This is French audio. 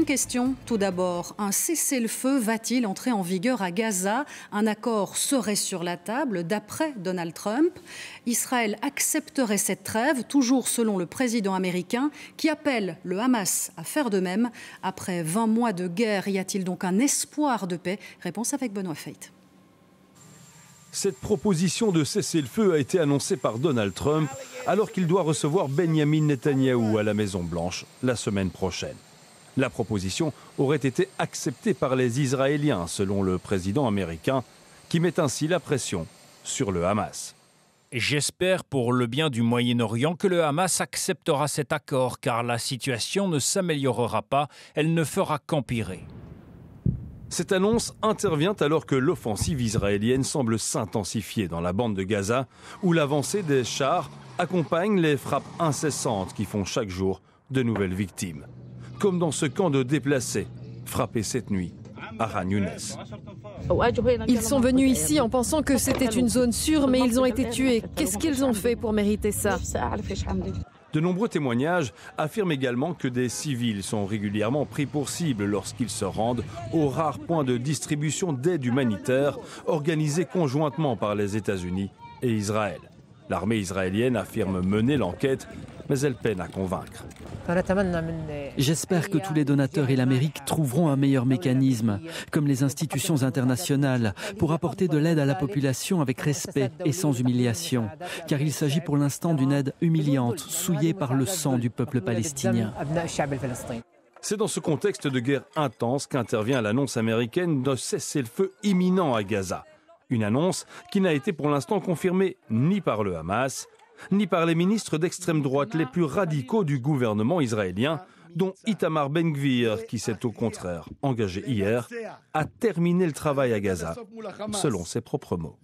questions. Tout d'abord, un cessez-le-feu va-t-il entrer en vigueur à Gaza? Un accord serait sur la table, d'après Donald Trump. Israël accepterait cette trêve, toujours selon le président américain, qui appelle le Hamas à faire de même. Après 20 mois de guerre, y a-t-il donc un espoir de paix? Réponse avec Benoît Feit. Cette proposition de cessez-le-feu a été annoncée par Donald Trump alors qu'il doit recevoir Benyamin Netanyahou à la Maison-Blanche la semaine prochaine. La proposition aurait été acceptée par les Israéliens, selon le président américain, qui met ainsi la pression sur le Hamas. J'espère pour le bien du Moyen-Orient que le Hamas acceptera cet accord, car la situation ne s'améliorera pas, elle ne fera qu'empirer. Cette annonce intervient alors que l'offensive israélienne semble s'intensifier dans la bande de Gaza, où l'avancée des chars accompagne les frappes incessantes qui font chaque jour de nouvelles victimes. Comme dans ce camp de déplacés frappé cette nuit à Khan Younes. Ils sont venus ici en pensant que c'était une zone sûre, mais ils ont été tués. Qu'est-ce qu'ils ont fait pour mériter ça? De nombreux témoignages affirment également que des civils sont régulièrement pris pour cible lorsqu'ils se rendent aux rares points de distribution d'aide humanitaire organisés conjointement par les États-Unis et Israël. L'armée israélienne affirme mener l'enquête, mais elle peine à convaincre. J'espère que tous les donateurs et l'Amérique trouveront un meilleur mécanisme, comme les institutions internationales, pour apporter de l'aide à la population avec respect et sans humiliation, car il s'agit pour l'instant d'une aide humiliante, souillée par le sang du peuple palestinien. C'est dans ce contexte de guerre intense qu'intervient l'annonce américaine d'un cessez-le-feu imminent à Gaza. Une annonce qui n'a été pour l'instant confirmée ni par le Hamas, ni par les ministres d'extrême droite les plus radicaux du gouvernement israélien, dont Itamar Ben-Gvir, qui s'est au contraire engagé hier à terminer le travail à Gaza, selon ses propres mots.